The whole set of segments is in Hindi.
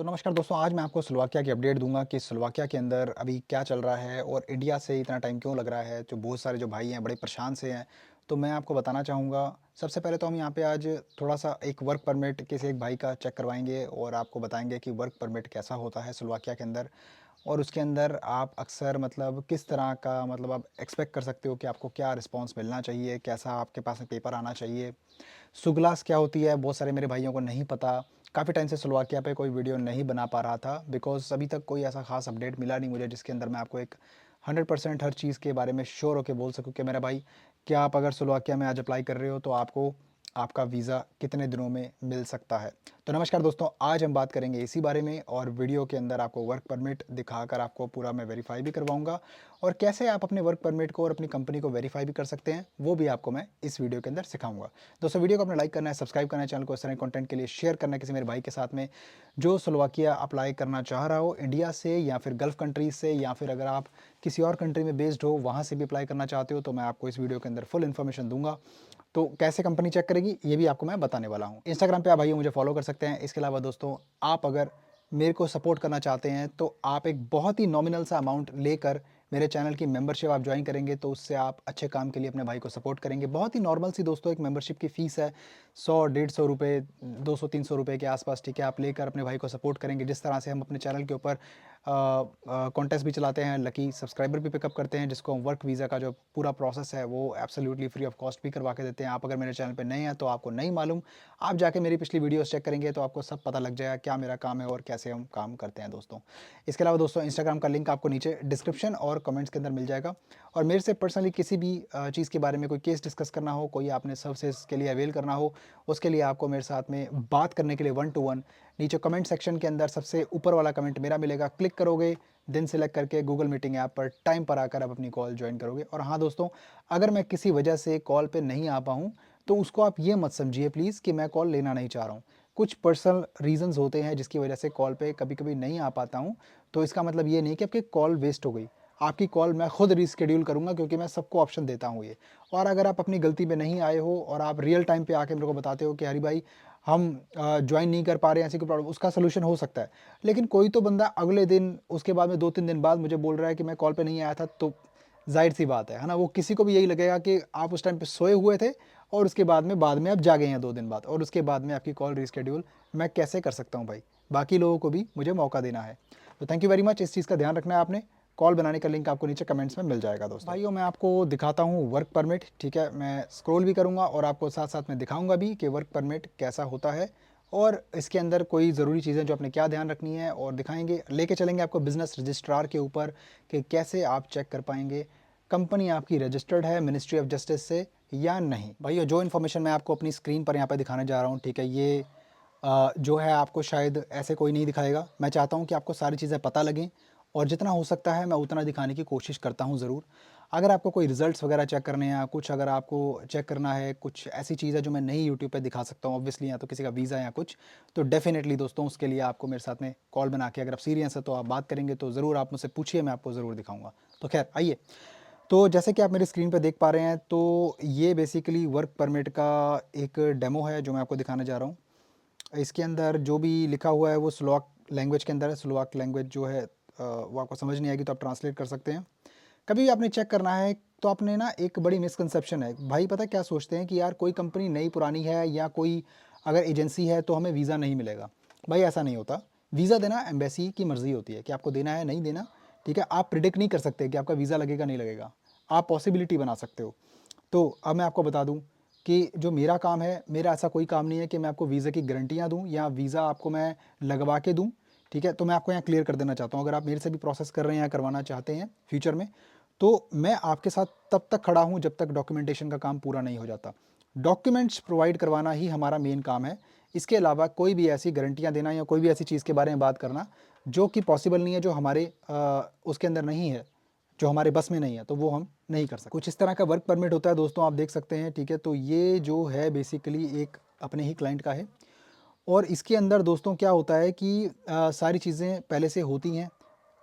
तो नमस्कार दोस्तों, आज मैं आपको स्लोवाकिया की अपडेट दूंगा कि स्लोवाकिया के अंदर अभी क्या चल रहा है और इंडिया से इतना टाइम क्यों लग रहा है। जो बहुत सारे जो भाई हैं बड़े परेशान से हैं, तो मैं आपको बताना चाहूँगा। सबसे पहले तो हम यहाँ पे आज थोड़ा सा एक वर्क परमिट किसी एक भाई का चेक करवाएंगे और आपको बताएंगे कि वर्क परमिट कैसा होता है स्लोवाकिया के अंदर। और उसके अंदर आप अक्सर मतलब किस तरह का मतलब आप एक्सपेक्ट कर सकते हो कि आपको क्या रिस्पॉन्स मिलना चाहिए, कैसा आपके पास में पेपर आना चाहिए। सुग्लास क्या होती है, बहुत सारे मेरे भाइयों को नहीं पता। काफ़ी टाइम से स्लोवाकिया पे कोई वीडियो नहीं बना पा रहा था बिकॉज़ अभी तक कोई ऐसा खास अपडेट मिला नहीं मुझे जिसके अंदर मैं आपको एक 100% हर चीज़ के बारे में श्योर होकर बोल सकूँ कि मेरा भाई, क्या आप अगर स्लोवाकिया में आज अप्लाई कर रहे हो तो आपको आपका वीज़ा कितने दिनों में मिल सकता है। तो नमस्कार दोस्तों, आज हम बात करेंगे इसी बारे में और वीडियो के अंदर आपको वर्क परमिट दिखाकर आपको पूरा मैं वेरीफाई भी करवाऊंगा और कैसे आप अपने वर्क परमिट को और अपनी कंपनी को वेरीफाई भी कर सकते हैं, वो भी आपको मैं इस वीडियो के अंदर सिखाऊंगा। दोस्तों, वीडियो को अपने लाइक करना है, सब्सक्राइब करना है, चैनल को इस तरह कंटेंट के लिए शेयर करना है किसी मेरे भाई के साथ में जो स्लोवाकिया अप्लाई करना चाह रहा हो, इंडिया से या फिर गल्फ कंट्रीज से, या फिर अगर आप किसी और कंट्री में बेस्ड हो वहाँ से भी अप्लाई करना चाहते हो, तो मैं आपको इस वीडियो के अंदर फुल इन्फॉर्मेशन दूंगा। तो कैसे कंपनी चेक करेगी ये भी आपको मैं बताने वाला हूँ। इंस्टाग्राम पे आप भाई मुझे फॉलो कर सकते हैं। इसके अलावा दोस्तों, आप अगर मेरे को सपोर्ट करना चाहते हैं तो आप एक बहुत ही नॉमिनल सा अमाउंट लेकर मेरे चैनल की मेंबरशिप आप ज्वाइन करेंगे तो उससे आप अच्छे काम के लिए अपने भाई को सपोर्ट करेंगे। बहुत ही नॉर्मल सी दोस्तों एक मेंबरशिप की फ़ीस है, 100-150 रुपये, 200-300 रुपये के आसपास, ठीक है। आप लेकर अपने भाई को सपोर्ट करेंगे। जिस तरह से हम अपने चैनल के ऊपर कॉन्टेस्ट भी चलाते हैं, लकी सब्सक्राइबर भी पिकअप करते हैं, जिसको हम वर्क वीज़ा का जो पूरा प्रोसेस है वो एब्सोल्युटली फ्री ऑफ कॉस्ट भी करवा के देते हैं। आप अगर मेरे चैनल पे नए हैं तो आपको नहीं मालूम, आप जाके मेरी पिछली वीडियोस चेक करेंगे तो आपको सब पता लग जाएगा क्या मेरा काम है और कैसे हम काम करते हैं दोस्तों। इसके अलावा दोस्तों, इंस्टाग्राम का लिंक आपको नीचे डिस्क्रिप्शन और कमेंट्स के अंदर मिल जाएगा। और मेरे से पर्सनली किसी भी चीज़ के बारे में कोई केस डिस्कस करना हो, कोई आपने सर्विसेज के लिए अवेल करना हो, उसके लिए आपको मेरे साथ में बात करने के लिए 1 to 1 नीचे कमेंट सेक्शन के अंदर सबसे ऊपर वाला कमेंट मेरा मिलेगा, क्लिक करोगे, दिन सेलेक्ट करके गूगल मीटिंग ऐप पर टाइम पर आकर आप अपनी कॉल ज्वाइन करोगे। और हाँ दोस्तों, अगर मैं किसी वजह से कॉल पे नहीं आ पाऊँ तो उसको आप ये मत समझिए प्लीज़ कि मैं कॉल लेना नहीं चाह रहा हूँ। कुछ पर्सनल रीजंस होते हैं जिसकी वजह से कॉल पे कभी कभी नहीं आ पाता हूँ, तो इसका मतलब ये नहीं कि आपकी कॉल वेस्ट हो गई। आपकी कॉल मैं खुद रीस्केड्यूल करूँगा क्योंकि मैं सबको ऑप्शन देता हूँ ये। और अगर आप अपनी गलती पे नहीं आए हो और आप रियल टाइम पे आके मेरे को बताते हो कि हरी भाई हम ज्वाइन नहीं कर पा रहे हैं, ऐसी कोई प्रॉब्लम, उसका सोल्यूशन हो सकता है। लेकिन कोई तो बंदा अगले दिन, उसके बाद में 2-3 दिन बाद मुझे बोल रहा है कि मैं कॉल पे नहीं आया था, तो जाहिर सी बात है ना, वो किसी को भी यही लगेगा कि आप उस टाइम पे सोए हुए थे और उसके बाद में आप जागे हैं 2 दिन बाद, और उसके बाद में आपकी कॉल रिस्केड्यूल मैं कैसे कर सकता हूँ भाई। बाकी लोगों को भी मुझे मौका देना है। तो थैंक यू वेरी मच, इस चीज़ का ध्यान रखना है आपने। कॉल बनाने का लिंक आपको नीचे कमेंट्स में मिल जाएगा दोस्तों। भाइयों, मैं आपको दिखाता हूँ वर्क परमिट, ठीक है। मैं स्क्रॉल भी करूँगा और आपको साथ साथ में दिखाऊंगा भी कि वर्क परमिट कैसा होता है और इसके अंदर कोई ज़रूरी चीज़ें जो आपने क्या ध्यान रखनी है, और दिखाएंगे, लेके चलेंगे आपको बिजनेस रजिस्ट्रार के ऊपर कि कैसे आप चेक कर पाएंगे कंपनी आपकी रजिस्टर्ड है मिनिस्ट्री ऑफ जस्टिस से या नहीं। भाइयों, जो इन्फॉर्मेशन मैं आपको अपनी स्क्रीन पर यहाँ पर दिखाने जा रहा हूँ, ठीक है, ये जो है आपको शायद ऐसे कोई नहीं दिखाएगा। मैं चाहता हूँ कि आपको सारी चीज़ें पता लगें और जितना हो सकता है मैं उतना दिखाने की कोशिश करता हूँ ज़रूर। अगर आपको कोई रिजल्ट्स वगैरह चेक करने हैं, कुछ अगर आपको चेक करना है, कुछ ऐसी चीज़ है जो मैं नहीं यूट्यूब पे दिखा सकता हूँ ऑब्वियसली, या तो किसी का वीज़ा या कुछ, तो डेफिनेटली दोस्तों उसके लिए आपको मेरे साथ में कॉल बना के, अगर आप सीरियस है तो आप बात करेंगे तो ज़रूर आप मुझसे पूछिए, मैं आपको ज़रूर दिखाऊँगा। तो खैर आइए, तो जैसे कि आप मेरी स्क्रीन पर देख पा रहे हैं, तो ये बेसिकली वर्क परमिट का एक डेमो है जो मैं आपको दिखाने जा रहा हूँ। इसके अंदर जो भी लिखा हुआ है वो स्लोवाक लैंग्वेज के अंदर है। स्लोवाक लैंग्वेज जो है वो आपको समझ नहीं आएगी तो आप ट्रांसलेट कर सकते हैं। कभी भी आपने चेक करना है तो आपने ना, एक बड़ी मिसकंसेप्शन है भाई, पता क्या सोचते हैं कि यार कोई कंपनी नई पुरानी है या कोई अगर एजेंसी है तो हमें वीज़ा नहीं मिलेगा। भाई ऐसा नहीं होता। वीज़ा देना एम्बेसी की मर्ज़ी होती है कि आपको देना है नहीं देना, ठीक है। आप प्रिडिक्ट नहीं कर सकते कि आपका वीज़ा लगेगा नहीं लगेगा, आप पॉसिबिलिटी बना सकते हो। तो अब मैं आपको बता दूं कि जो मेरा काम है, मेरा ऐसा कोई काम नहीं है कि मैं आपको वीज़ा की गारंटियाँ दूं या वीज़ा आपको मैं लगवा के दूं, ठीक है। तो मैं आपको यहाँ क्लियर कर देना चाहता हूँ, अगर आप मेरे से भी प्रोसेस कर रहे हैं या करवाना चाहते हैं फ्यूचर में, तो मैं आपके साथ तब तक खड़ा हूँ जब तक डॉक्यूमेंटेशन का काम पूरा नहीं हो जाता। डॉक्यूमेंट्स प्रोवाइड करवाना ही हमारा मेन काम है। इसके अलावा कोई भी ऐसी गारंटियाँ देना या कोई भी ऐसी चीज़ के बारे में बात करना जो कि पॉसिबल नहीं है, जो हमारे उसके अंदर नहीं है, जो हमारे बस में नहीं है, तो वो हम नहीं कर सकते। कुछ इस तरह का वर्क परमिट होता है दोस्तों, आप देख सकते हैं, ठीक है। तो ये जो है बेसिकली एक अपने ही क्लाइंट का है और इसके अंदर दोस्तों क्या होता है कि सारी चीज़ें पहले से होती हैं,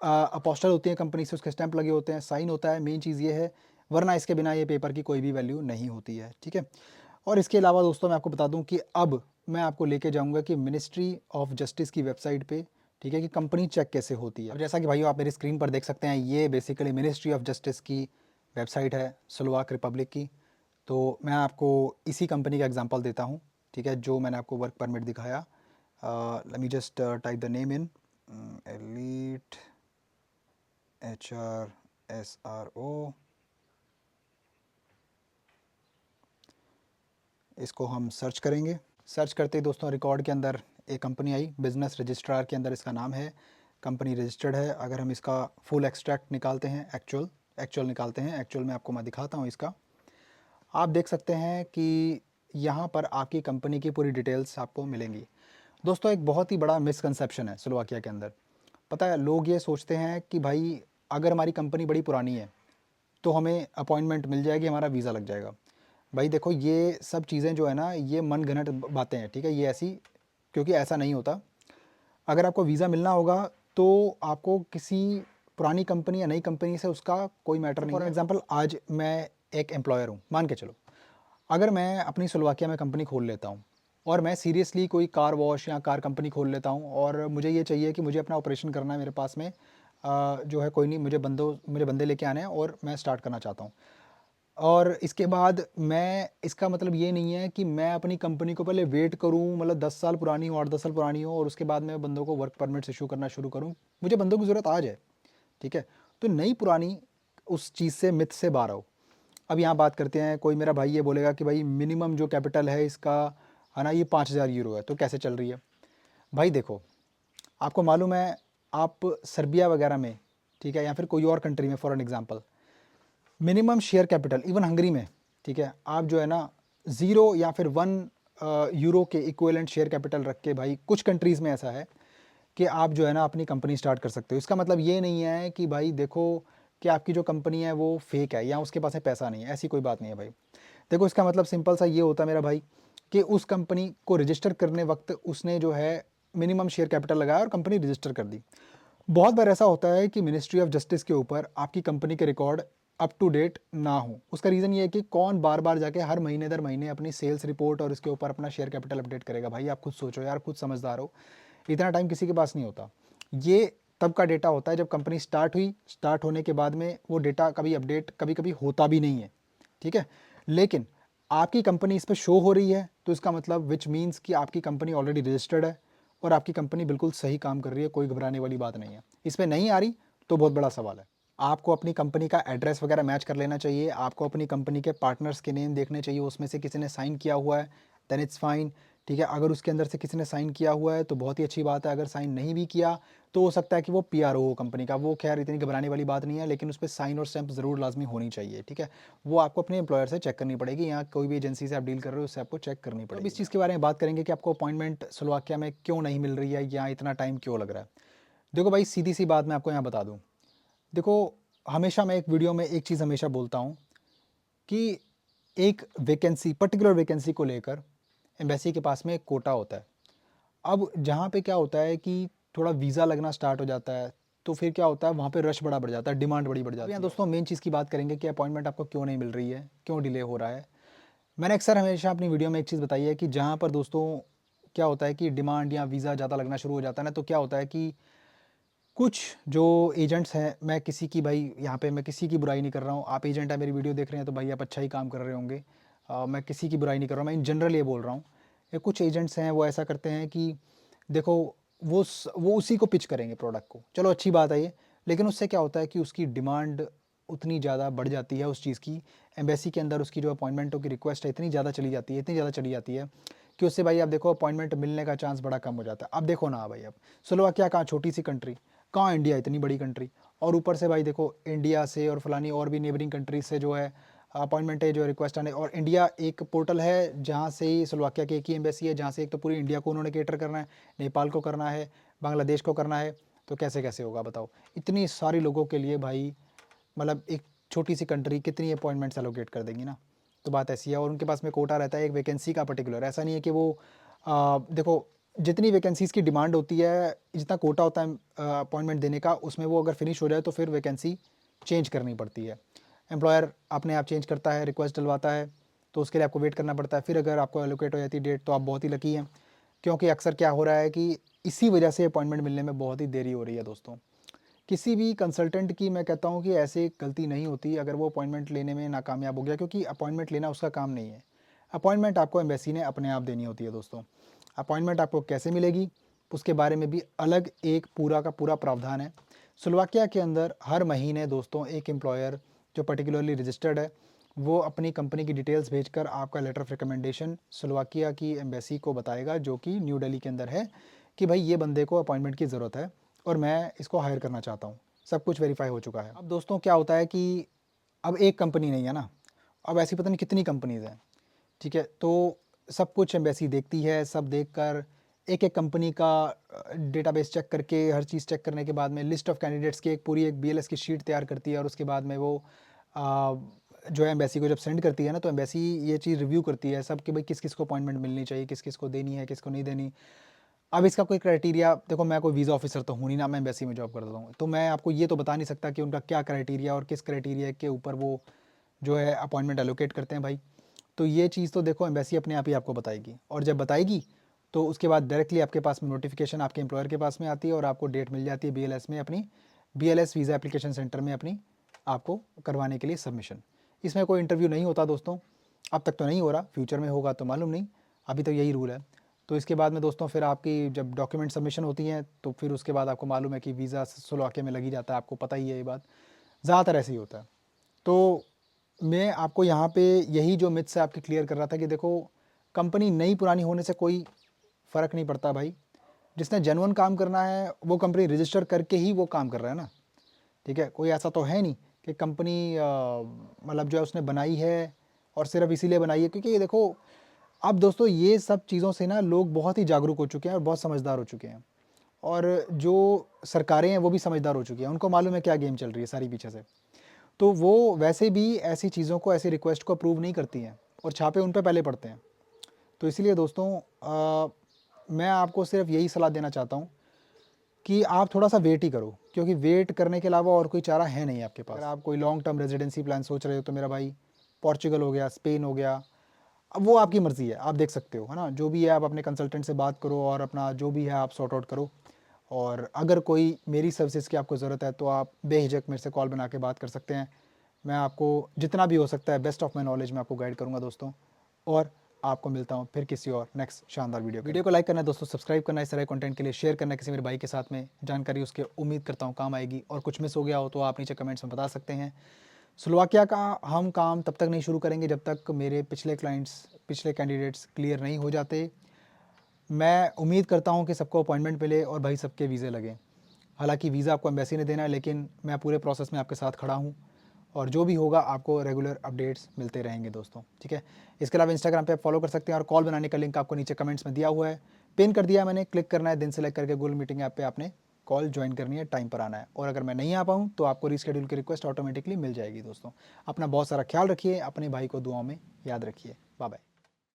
अपोस्टल होती हैं कंपनी से, उसके स्टैंप लगे होते हैं, साइन होता है, मेन चीज़ ये है, वरना इसके बिना ये पेपर की कोई भी वैल्यू नहीं होती है, ठीक है। और इसके अलावा दोस्तों मैं आपको बता दूं कि अब मैं आपको लेके जाऊंगा कि मिनिस्ट्री ऑफ जस्टिस की वेबसाइट पे ठीक है, कि कंपनी चेक कैसे होती है। अब जैसा कि भाइयों आप मेरी स्क्रीन पर देख सकते हैं, ये बेसिकली मिनिस्ट्री ऑफ जस्टिस की वेबसाइट है स्लोवाक रिपब्लिक की। तो मैं आपको इसी कंपनी का एग्जांपल देता हूँ, ठीक है, जो मैंने आपको वर्क परमिट दिखाया। Let me just type the name in elite HRSRO। इसको हम सर्च करेंगे। सर्च करते ही दोस्तों रिकॉर्ड के अंदर एक कंपनी आई, बिजनेस रजिस्ट्रार के अंदर इसका नाम है, कंपनी रजिस्टर्ड है। अगर हम इसका फुल एक्सट्रैक्ट निकालते हैं, एक्चुअल निकालते हैं, एक्चुअल में आपको मैं दिखाता हूँ इसका। आप देख सकते हैं कि यहाँ पर आपकी कंपनी की पूरी डिटेल्स आपको मिलेंगी। दोस्तों एक बहुत ही बड़ा मिसकंसेप्शन है स्लोवाकिया के अंदर। पता है, लोग ये सोचते हैं कि भाई अगर हमारी कंपनी बड़ी पुरानी है तो हमें अपॉइंटमेंट मिल जाएगी, हमारा वीज़ा लग जाएगा। भाई देखो, ये सब चीज़ें जो है ना, ये मन घड़ंत बातें हैं, ठीक है, ये ऐसी, क्योंकि ऐसा नहीं होता। अगर आपको वीज़ा मिलना होगा तो आपको किसी पुरानी कंपनी या नई कंपनी से उसका कोई मैटर नहीं है। फॉर एग्जांपल आज मैं एक एम्प्लॉयर हूँ, मान के चलो, अगर मैं अपनी स्लोवाकिया में कंपनी खोल लेता हूँ और मैं सीरियसली कोई कार वॉश या कार कंपनी खोल लेता हूँ और मुझे ये चाहिए कि मुझे अपना ऑपरेशन करना है, मेरे पास में जो है कोई नहीं, मुझे बंदे लेके आने हैं और मैं स्टार्ट करना चाहता हूँ। और इसके बाद मैं, इसका मतलब ये नहीं है कि मैं अपनी कंपनी को पहले वेट करूं, मतलब 10 साल पुरानी हो, 8-10 साल पुरानी हो, और उसके बाद मैं बंदों को वर्क परमिट्स इशू करना शुरू करूं। मुझे बंदों की ज़रूरत आज है, ठीक है। तो नई पुरानी उस चीज़ से, मिथ से बाहर आओ। अब यहाँ बात करते हैं, कोई मेरा भाई ये बोलेगा कि भाई मिनिमम जो कैपिटल है इसका, है ना, ये 5,000 यूरो है, तो कैसे चल रही है। भाई देखो, आपको मालूम है, आप सर्बिया वगैरह में, ठीक है, या फिर कोई और कंट्री में for an example, minimum share capital, even Hungary में, ठीक है, आप जो है ना 0 या फिर 1 यूरो के इक्विवेलेंट शेयर कैपिटल रख के, भाई कुछ कंट्रीज़ में ऐसा है कि आप जो है ना अपनी कंपनी स्टार्ट कर सकते हो। इसका मतलब ये नहीं है कि भाई देखो कि आपकी जो कंपनी है वो फेक है या उसके पास में पैसा नहीं है, ऐसी कोई बात नहीं है भाई। देखो, इसका मतलब सिंपल सा ये होता है मेरा भाई, कि उस कंपनी को रजिस्टर करने वक्त उसने जो है मिनिमम शेयर कैपिटल लगाया और कंपनी रजिस्टर कर दी। बहुत बार ऐसा होता है कि मिनिस्ट्री ऑफ जस्टिस के ऊपर आपकी कंपनी के रिकॉर्ड अप टू डेट ना हो। उसका रीज़न ये है कि कौन बार बार जाके हर महीने दर महीने अपनी सेल्स रिपोर्ट और इसके ऊपर अपना शेयर कैपिटल अपडेट करेगा। भाई आप खुद सोचो यार, खुद समझदार हो, इतना टाइम किसी के पास नहीं होता। ये तब का डेटा होता है जब कंपनी स्टार्ट हुई, स्टार्ट होने के बाद में वो डेटा कभी अपडेट कभी कभी होता भी नहीं है, ठीक है। लेकिन आपकी कंपनी इस पर शो हो रही है, तो इसका मतलब विच मीन्स कि आपकी कंपनी ऑलरेडी रजिस्टर्ड है और आपकी कंपनी बिल्कुल सही काम कर रही है, कोई घबराने वाली बात नहीं है। इस पर नहीं आ रही तो बहुत बड़ा सवाल है। आपको अपनी कंपनी का एड्रेस वगैरह मैच कर लेना चाहिए, आपको अपनी कंपनी के पार्टनर्स के नेम देखने चाहिए, उसमें से किसी ने साइन किया हुआ है देन इट्स फाइन, ठीक है। अगर उसके अंदर से किसी ने साइन किया हुआ है तो बहुत ही अच्छी बात है, अगर साइन नहीं भी किया तो हो सकता है कि वो PRO हो कंपनी का, वो खैर इतनी घबराने वाली बात नहीं है, लेकिन उस पर साइन और स्टैंप ज़रूर लाजमी होनी चाहिए, ठीक है। वो आपको अपने एम्प्लॉयर से चेक करनी पड़ेगी, या कोई भी एजेंसी से आप डील कर रहे हो उससे आपको चेक करनी पड़ेगी। अब इस चीज़ के बारे में बात करेंगे कि आपको अपॉइंटमेंट स्लोवाकिया में क्यों नहीं मिल रही है या इतना टाइम क्यों लग रहा है। देखो भाई, सीधी सी बात मैं आपको यहाँ बता दूँ। देखो, हमेशा मैं एक वीडियो में एक चीज़ हमेशा बोलता हूँ कि एक वैकेंसी, पर्टिकुलर वैकेंसी को लेकर एम्बेसी के पास में एक कोटा होता है। अब जहाँ पे क्या होता है कि थोड़ा वीज़ा लगना स्टार्ट हो जाता है, तो फिर क्या होता है, वहाँ पे रश बड़ा बढ़ जाता है, डिमांड बड़ी बढ़ जाती है। यहाँ दोस्तों मेन चीज़ की बात करेंगे कि अपॉइंटमेंट आपको क्यों नहीं मिल रही है, क्यों डिले हो रहा है। मैंने अक्सर हमेशा अपनी वीडियो में एक चीज़ बताई है कि जहाँ पर दोस्तों क्या होता है कि डिमांड या वीज़ा ज़्यादा लगना शुरू हो जाता है ना, तो क्या होता है कि कुछ जो एजेंट्स हैं, मैं किसी की, भाई यहाँ पे मैं किसी की बुराई नहीं कर रहा हूँ, आप एजेंट है मेरी वीडियो देख रहे हैं तो भाई आप अच्छा ही काम कर रहे होंगे, मैं किसी की बुराई नहीं कर रहा हूँ, मैं इन जनरल ये बोल रहा हूँ। ये कुछ एजेंट्स हैं वो ऐसा करते हैं कि देखो, वो उसी को पिच करेंगे प्रोडक्ट को, चलो अच्छी बात है ये, लेकिन उससे क्या होता है कि उसकी डिमांड उतनी ज़्यादा बढ़ जाती है उस चीज़ की, एम्बेसी के अंदर उसकी जो अपॉइंटमेंटों की रिक्वेस्ट है इतनी ज़्यादा चली जाती है, इतनी ज़्यादा चली जाती है कि उससे भाई आप देखो अपॉइंटमेंट मिलने का चांस बड़ा कम हो जाता है। अब देखो ना भाई, अब स्लोवाकिया कहाँ छोटी सी कंट्री, कहाँ इंडिया इतनी बड़ी कंट्री, और ऊपर से भाई देखो इंडिया से और फलानी और भी नेबरिंग कंट्रीज से जो है अपॉइंटमेंट है, जो रिक्वेस्ट आने, और इंडिया एक पोर्टल है जहाँ से ही स्लोवाकिया की एक ही एम्बेसी है, जहाँ से एक तो पूरी इंडिया को उन्होंने केटर करना है, नेपाल को करना है, बांग्लादेश को करना है, तो कैसे कैसे होगा बताओ, इतनी सारी लोगों के लिए भाई, मतलब एक छोटी सी कंट्री कितनी अपॉइंटमेंट्स एलोकेट कर देंगी ना। तो बात ऐसी है, और उनके पास में कोटा रहता है एक वैकेंसी का पर्टिकुलर, ऐसा नहीं है कि वो देखो जितनी वैकेंसीज़ की डिमांड होती है, जितना कोटा होता है अपॉइंटमेंट देने का, उसमें वो अगर फिनिश हो जाए तो फिर वैकेंसी चेंज करनी पड़ती है। एम्प्लॉयर अपने आप चेंज करता है, रिक्वेस्ट डलवाता है, तो उसके लिए आपको वेट करना पड़ता है। फिर अगर आपको एलोकेट हो जाती है डेट तो आप बहुत ही लकी हैं, क्योंकि अक्सर क्या हो रहा है कि इसी वजह से अपॉइंटमेंट मिलने में बहुत ही देरी हो रही है दोस्तों। किसी भी कंसल्टेंट की मैं कहता हूँ कि ऐसे गलती नहीं होती अगर वो अपॉइंटमेंट लेने में नाकामयाब हो गया, क्योंकि अपॉइंटमेंट लेना उसका काम नहीं है। अपॉइंटमेंट आपको एम्बेसी ने अपने आप देनी होती है दोस्तों। अपॉइंटमेंट आपको कैसे मिलेगी उसके बारे में भी अलग एक पूरा का पूरा प्रावधान है। स्लोवाकिया के अंदर हर महीने दोस्तों एक एम्प्लॉयर जो पर्टिकुलरली रजिस्टर्ड है वो अपनी कंपनी की डिटेल्स भेजकर आपका लेटर ऑफ रिकमेंडेशन स्लोवाकिया की एम्बेसी को बताएगा, जो कि न्यू दिल्ली के अंदर है, कि भाई ये बंदे को अपॉइंटमेंट की ज़रूरत है और मैं इसको हायर करना चाहता हूँ। सब कुछ वेरीफाई हो चुका है। अब दोस्तों क्या होता है कि अब एक कंपनी नहीं है ना, अब ऐसी पता नहीं कितनी कंपनीज़ हैं, ठीक है। तो सब कुछ एम्बेसी देखती है, सब देखकर एक एक कंपनी का डेटाबेस चेक करके हर चीज़ चेक करने के बाद में लिस्ट ऑफ कैंडिडेट्स की एक पूरी एक बीएलएस की शीट तैयार करती है और उसके बाद में वो जो है एम्बेसी को जब सेंड करती है ना, तो एम्बेसी ये चीज़ रिव्यू करती है सब कि भाई किस किस को अपॉइंटमेंट मिलनी चाहिए, किस किस को देनी है, किसको नहीं देनी। अब इसका कोई क्राइटेरिया देखो, मैं कोई वीज़ा ऑफिसर तो हूँ नहीं ना, मैं एम्बेसी में जॉब करता हूँ, तो मैं आपको ये तो बता नहीं सकता कि उनका क्या क्राइटेरिया और किस क्राइटेरिया के ऊपर वो जो है अपॉइंटमेंट एलोकेट करते हैं भाई। तो ये चीज़ तो देखो एम्बेसी अपने आप ही आपको बताएगी, और जब बताएगी तो उसके बाद डायरेक्टली आपके पास में नोटिफिकेशन आपके एम्प्लॉयर के पास में आती है और आपको डेट मिल जाती है बीएलएस में, अपनी बीएलएस वीज़ा एप्लीकेशन सेंटर में अपनी आपको करवाने के लिए सबमिशन। इसमें कोई इंटरव्यू नहीं होता दोस्तों, अब तक तो नहीं हो रहा, फ्यूचर में होगा तो मालूम नहीं, अभी तो यही रूल है। तो इसके बाद में दोस्तों फिर आपकी जब डॉक्यूमेंट सबमिशन होती हैं तो फिर उसके बाद आपको मालूम है कि वीज़ा स्लोवाकिया में लगी जाता है, आपको पता ही है ये बात, ज़्यादातर ऐसे ही होता है। तो मैं आपको यहाँ पे यही जो मिथ्स है आपके क्लियर कर रहा था कि देखो कंपनी नई पुरानी होने से कोई फ़र्क नहीं पड़ता भाई, जिसने जेन्युइन काम करना है वो कंपनी रजिस्टर करके ही वो काम कर रहा है ना, ठीक है। कोई ऐसा तो है नहीं कि कंपनी मतलब जो है उसने बनाई है और सिर्फ इसीलिए बनाई है, क्योंकि ये देखो अब दोस्तों ये सब चीज़ों से ना लोग बहुत ही जागरूक हो चुके हैं और बहुत समझदार हो चुके हैं, और जो सरकारें हैं वो भी समझदार हो चुकी हैं, उनको मालूम है क्या गेम चल रही है सारी पीछे से। तो वो वैसे भी ऐसी चीज़ों को, ऐसी रिक्वेस्ट को अप्रूव नहीं करती हैं और छापे उन पे पहले पड़ते हैं। तो इसलिए दोस्तों मैं आपको सिर्फ यही सलाह देना चाहता हूँ कि आप थोड़ा सा वेट ही करो, क्योंकि वेट करने के अलावा और कोई चारा है नहीं आपके पास। अगर आप कोई लॉन्ग टर्म रेजिडेंसी प्लान सोच रहे हो तो मेरा भाई पोर्चुगल हो गया, स्पेन हो गया, अब वो आपकी मर्ज़ी है, आप देख सकते हो, है ना। जो भी है आप अपने कंसल्टेंट से बात करो और अपना जो भी है आप सॉर्ट आउट करो, और अगर कोई मेरी सर्विसेज की आपको ज़रूरत है तो आप बेझिझक मेरे से कॉल बना के बात कर सकते हैं। मैं आपको जितना भी हो सकता है बेस्ट ऑफ माई नॉलेज में आपको गाइड करूँगा दोस्तों। और आपको मिलता हूँ फिर किसी और नेक्स्ट शानदार वीडियो को लाइक करना है दोस्तों, सब्सक्राइब करना है इस तरह कंटेंट के लिए, शेयर करना है किसी मेरे भाई के साथ में, जानकारी उसके उम्मीद करता हूँ काम आएगी। और कुछ मिस हो गया हो तो आप नीचे कमेंट्स में बता सकते हैं। स्लोवाकिया का हम काम तब तक नहीं शुरू करेंगे जब तक मेरे पिछले क्लाइंट्स, पिछले कैंडिडेट्स क्लियर नहीं हो जाते। मैं उम्मीद करता हूँ कि सबको अपॉइंटमेंट मिले और भाई सबके वीज़े लगे। हालांकि वीज़ा आपको एम्बेसी ने देना है, लेकिन मैं पूरे प्रोसेस में आपके साथ खड़ा हूँ और जो भी होगा आपको रेगुलर अपडेट्स मिलते रहेंगे दोस्तों, ठीक है। इसके अलावा इंस्टाग्राम पे आप फॉलो कर सकते हैं और कॉल बनाने का लिंक आपको नीचे कमेंट्स में दिया हुआ है, पिन कर दिया मैंने, क्लिक करना है, दिन सेलेक्ट करके गूगल मीटिंग ऐप पे आपने कॉल ज्वाइन करनी है, टाइम पर आना है। और अगर मैं नहीं आ पाऊँ तो आपको रीशेड्यूल की रिक्वेस्ट ऑटोमेटिकली मिल जाएगी दोस्तों। अपना बहुत सारा ख्याल रखिए, अपने भाई को दुआओं में याद रखिए। Bye bye.